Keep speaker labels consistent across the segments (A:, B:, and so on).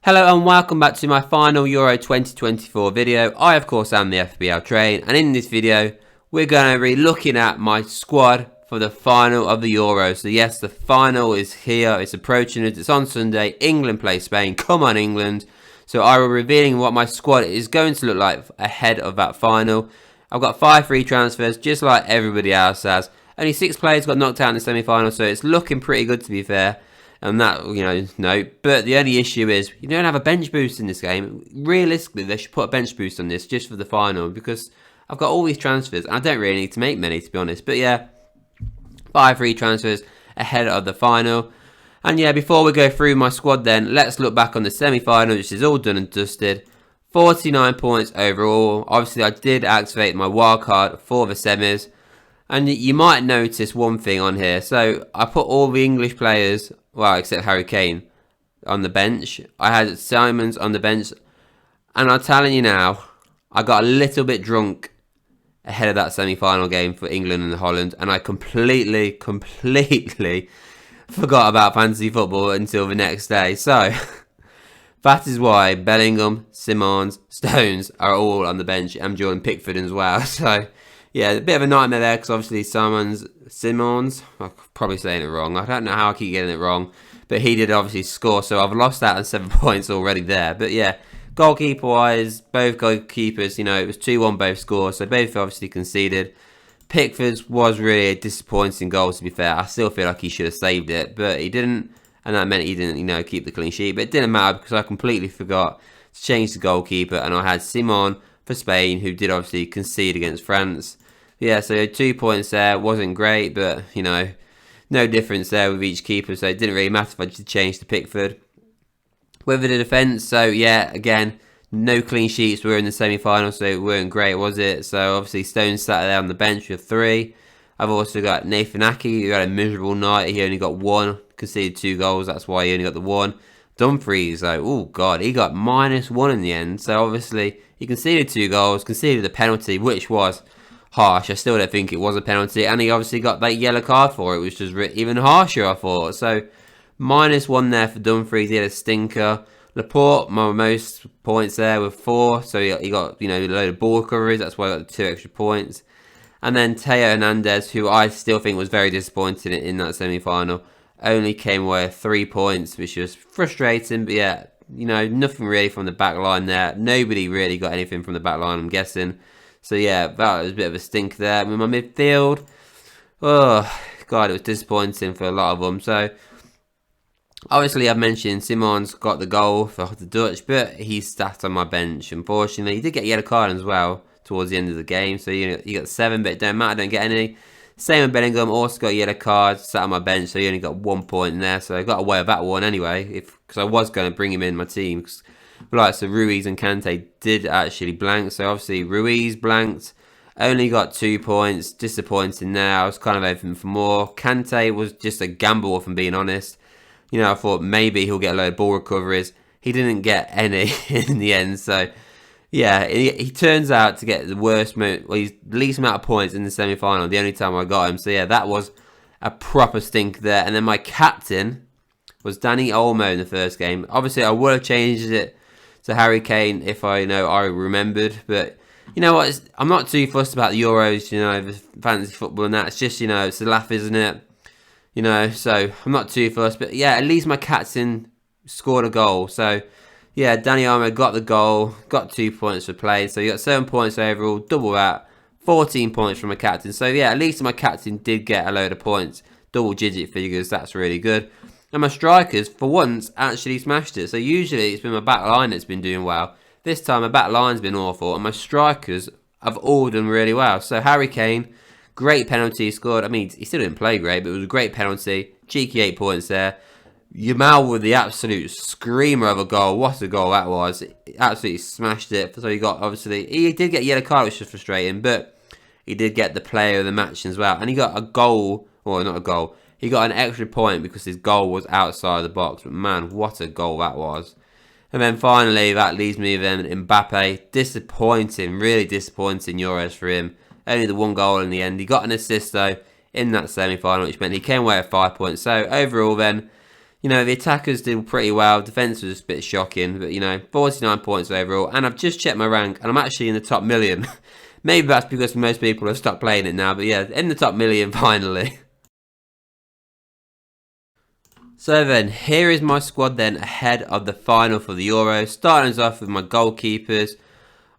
A: Hello and welcome back to my final Euro 2024 video. I of course am the FBL Train, and in this video we're going to be looking at my squad for the final of the Euro. So yes, the final is here, it's approaching us, it's on Sunday. England play Spain, come on England. So I will be revealing what my squad is going to look like ahead of that final. I've got 5 free transfers just like everybody else has. Only 6 players got knocked out in the semi-final, so it's looking pretty good to be fair. And that, no. But the only issue is, you don't have a bench boost in this game. Realistically, they should put a bench boost on this just for the final, because I've got all these transfers, and I don't really need to make many, to be honest. But yeah, 5 free transfers ahead of the final. And yeah, before we go through my squad then, let's look back on the semi-final, which is all done and dusted. 49 points overall. Obviously, I did activate my wildcard for the semis. And you might notice one thing on here. So, I put all the English players, well, except Harry Kane, on the bench. I had Simons on the bench. And I'm telling you now, I got a little bit drunk ahead of that semi-final game for England and Holland. And I completely forgot about fantasy football until the next day. So, that is why Bellingham, Simons, Stones are all on the bench. And Jordan Pickford as well. So, yeah, a bit of a nightmare there because obviously Simons, I'm probably saying it wrong. I don't know how I keep getting it wrong. But he did obviously score, so I've lost out on 7 points already there. But yeah, goalkeeper-wise, both goalkeepers, it was 2-1 both scores. So both obviously conceded. Pickford's was really a disappointing goal, to be fair. I still feel like he should have saved it, but he didn't. And that meant he didn't, keep the clean sheet. But it didn't matter because I completely forgot to change the goalkeeper. And I had Simon for Spain, who did obviously concede against France. Yeah, so 2 points there. Wasn't great, but, no difference there with each keeper. So it didn't really matter if I just changed to Pickford. With the defence, so yeah, again, no clean sheets. We were in the semi-final, so it weren't great, was it? So obviously Stones sat there on the bench with 3. I've also got Nathan Ake, who had a miserable night. He only got 1, conceded 2 goals. That's why he only got the 1. Dumfries, though, oh God, he got -1 in the end. So obviously he conceded 2 goals, conceded a penalty, which was harsh. I still don't think it was a penalty, and he obviously got that yellow card for it, which was even harsher, I thought. So -1 there for Dumfries. He had a stinker. Laporte, my most points there with 4, so he got a load of ball recoveries. That's why I got the 2 extra points. And then Teo Hernandez, who I still think was very disappointed in that semi-final, only came away with 3 points, which was frustrating. But yeah, nothing really from the back line there. Nobody really got anything from the back line, I'm guessing. So yeah, that was a bit of a stink there. With my midfield, oh God, it was disappointing for a lot of them. So obviously I've mentioned Simons got the goal for the Dutch, but he's sat on my bench, unfortunately. He did get a yellow card as well towards the end of the game. So you got 7, but it don't matter, I don't get any. Same with Bellingham, also got a yellow card, sat on my bench, so he only got 1 point in there. So I got away with that one anyway, because I was going to bring him in my team. So Ruiz and Kante did actually blank. So obviously Ruiz blanked, only got 2 points. Disappointing there. I was kind of hoping for more. Kante was just a gamble, if I'm being honest. I thought maybe he'll get a load of ball recoveries. He didn't get any in the end. So yeah, he turns out to get the worst, he's the least amount of points in the semi-final. The only time I got him. So yeah, that was a proper stink there. And then my captain was Danny Olmo in the first game. Obviously, I would have changed it to Harry Kane if I remembered. But you know what? I'm not too fussed about the Euros, the fantasy football and that. It's just, it's a laugh, isn't it? So I'm not too fussed. But yeah, at least my captain scored a goal. So yeah, Danny Olmo got the goal, got 2 points for play. So you got 7 points overall, double that. 14 points from my captain. So yeah, at least my captain did get a load of points. Double digit figures, that's really good. And my strikers, for once, actually smashed it. So usually it's been my back line that's been doing well. This time my back line's been awful, and my strikers have all done really well. So Harry Kane, great penalty scored. I mean, he still didn't play great, but it was a great penalty. Cheeky 8 points there. Yamal with the absolute screamer of a goal. What a goal that was. He absolutely smashed it. So he did get a yellow card, which was frustrating, but he did get the player of the match as well. And he got a goal, or not a goal. He got an extra point because his goal was outside the box. But man, what a goal that was. And then finally, that leaves me with Mbappe. Disappointing, really disappointing Euros for him. Only the 1 goal in the end. He got an assist though in that semi-final, which meant he came away with 5 points. So overall then, The attackers did pretty well. Defence was a bit shocking, but 49 points overall. And I've just checked my rank, and I'm actually in the top million. Maybe that's because most people have stopped playing it now, but yeah, in the top million finally. So then, here is my squad then ahead of the final for the Euros. Starting us off with my goalkeepers.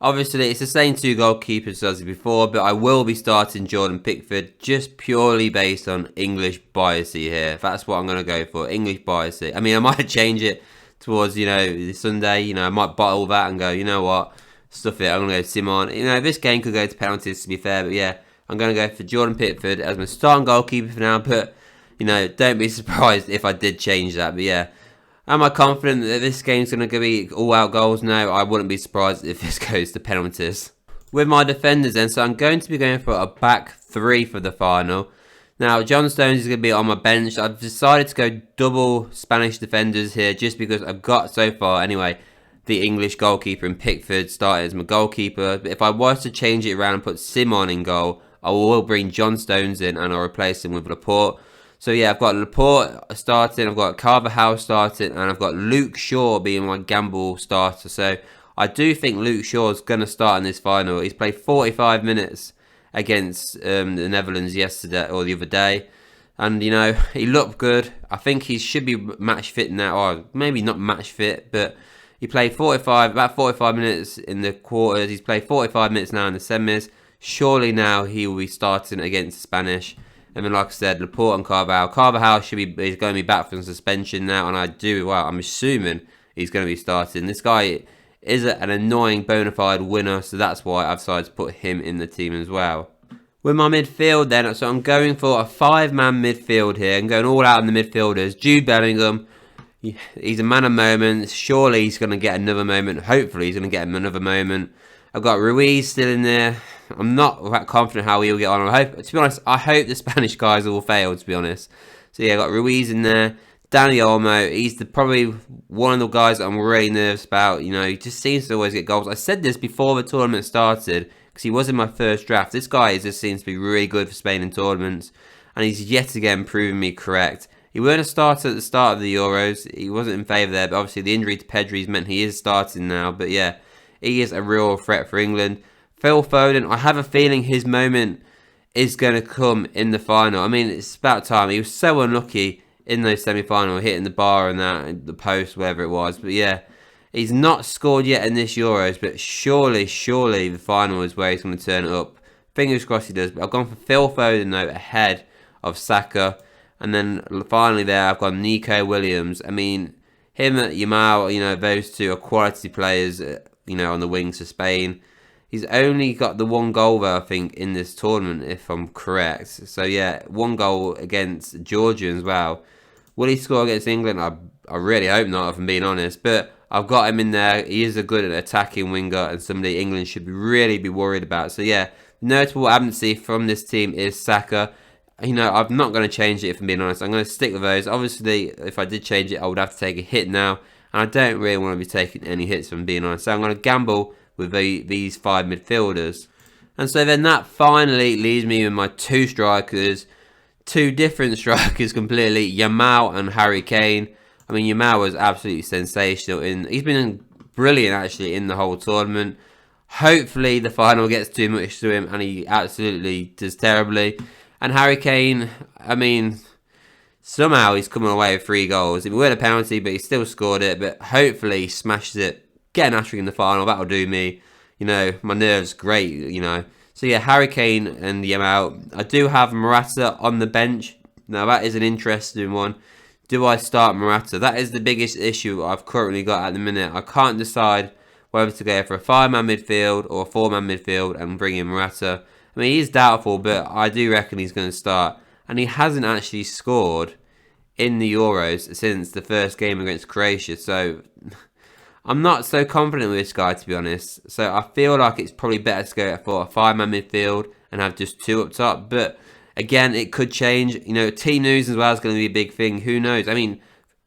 A: Obviously, it's the same two goalkeepers as before, but I will be starting Jordan Pickford just purely based on English bias here. That's what I'm going to go for, English bias. I mean, I might change it towards, the Sunday. I might bottle that and go, you know what, stuff it, I'm going to go Simon. This game could go to penalties, to be fair, but yeah, I'm going to go for Jordan Pickford as my starting goalkeeper for now, but don't be surprised if I did change that. But yeah, am I confident that this game's going to be all-out goals? No, I wouldn't be surprised if this goes to penalties. With my defenders then, so I'm going to be going for a back three for the final. Now, John Stones is going to be on my bench. I've decided to go double Spanish defenders here just because I've got, so far anyway, the English goalkeeper and Pickford started as my goalkeeper. But if I was to change it around and put Simon in goal, I will bring John Stones in and I'll replace him with Laporte. So yeah, I've got Laporte starting, I've got Carvajal starting, and I've got Luke Shaw being my gamble starter. So I do think Luke Shaw is going to start in this final. He's played 45 minutes against the Netherlands yesterday or the other day. And, he looked good. I think he should be match fit now, or maybe not match fit, but he played about 45 minutes in the quarters. He's played 45 minutes now in the semis. Surely now he will be starting against the Spanish. And then, like I said, Laporte and Carvajal. Carvajal is going to be back from suspension now, and I'm assuming he's going to be starting. This guy is an annoying bona fide winner, so that's why I've decided to put him in the team as well. With my midfield then, so I'm going for a 5-man midfield here. I'm going all out on the midfielders. Jude Bellingham, he's a man of moments. Surely he's going to get another moment. Hopefully he's going to get another moment. I've got Ruiz still in there. I'm not that confident how he'll get on. To be honest, I hope the Spanish guys all fail, to be honest. So yeah, I've got Ruiz in there. Dani Olmo, he's probably one of the guys that I'm really nervous about. He just seems to always get goals. I said this before the tournament started, because he was in my first draft. This guy just seems to be really good for Spain in tournaments, and he's yet again proven me correct. He weren't a starter at the start of the Euros. He wasn't in favour there, but obviously the injury to Pedri's meant he is starting now. But yeah, he is a real threat for England. Phil Foden, I have a feeling his moment is going to come in the final. I mean, it's about time. He was so unlucky in those semi-final, hitting the bar and that, the post, wherever it was. But yeah, he's not scored yet in this Euros, but surely the final is where he's going to turn it up. Fingers crossed he does. But I've gone for Phil Foden, though, ahead of Saka. And then finally there, I've got Nico Williams. I mean, him at Yamal, those two are quality players, on the wings for Spain. He's only got the one goal, though, I think, in this tournament, if I'm correct. So, yeah, one goal against Georgia as well. Will he score against England? I really hope not, if I'm being honest. But I've got him in there. He is a good attacking winger and somebody England should really be worried about. So, yeah, notable absentee from this team is Saka. I'm not going to change it, if I'm being honest. I'm going to stick with those. Obviously, if I did change it, I would have to take a hit now. And I don't really want to be taking any hits, if I'm being honest. So I'm going to gamble with these 5 midfielders. And so then that finally leaves me with my 2 strikers. 2 different strikers completely. Yamal and Harry Kane. I mean, Yamal was absolutely sensational. He's been brilliant, actually, in the whole tournament. Hopefully the final gets too much to him and he absolutely does terribly. And Harry Kane, I mean, somehow he's coming away with 3 goals. It was a penalty, but he still scored it. But hopefully he smashes it. Get an hat-trick in the final, that'll do me. My nerves great, So yeah, Harry Kane and Yamal. I do have Morata on the bench. Now that is an interesting one. Do I start Morata? That is the biggest issue I've currently got at the minute. I can't decide whether to go for a 5-man midfield or a 4-man midfield and bring in Morata. I mean, he's doubtful, but I do reckon he's going to start. And he hasn't actually scored in the Euros since the first game against Croatia. So I'm not so confident with this guy, to be honest. So I feel like it's probably better to go for a 5-man midfield and have just 2 up top. But again, it could change. Team news as well is going to be a big thing. Who knows? I mean,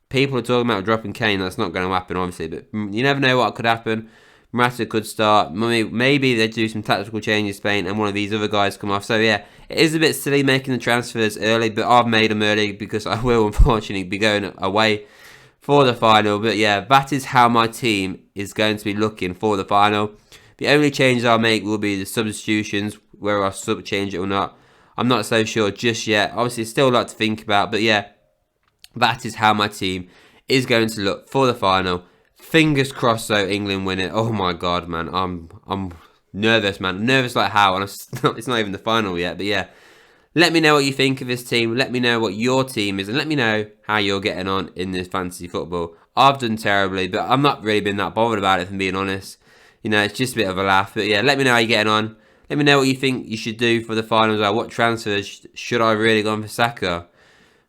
A: people are talking about dropping Kane. That's not going to happen, obviously. But you never know what could happen. Morata could start. Maybe they do some tactical changes in Spain and one of these other guys come off. So yeah, it is a bit silly making the transfers early, but I've made them early because I will unfortunately be going away for the final. But yeah, that is how my team is going to be looking for the final. The only changes I'll make will be the substitutions, whether I'll sub change it or not. I'm not so sure just yet. Obviously, still a lot to think about, but yeah, that is how my team is going to look for the final. Fingers crossed, though, England win it. Oh my god, man, I'm nervous, man. Nervous like how, and it's not even the final yet. But yeah, let me know what you think of this team. Let me know what your team is, and let me know how you're getting on in this fantasy football. I've done terribly, but I'm not really been that bothered about it, if I'm being honest. You know, it's just a bit of a laugh. But yeah, let me know how you're getting on. Let me know what you think you should do for the finals. Or what transfers should I really go on for Saka?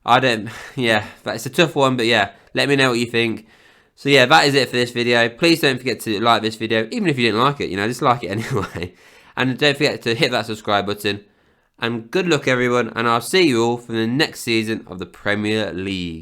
A: I don't, yeah, it's a tough one, but yeah, let me know what you think. So yeah, that is it for this video. Please don't forget to like this video, even if you didn't like it, you know, just like it anyway. And don't forget to hit that subscribe button. And good luck, everyone, and I'll see you all for the next season of the Premier League.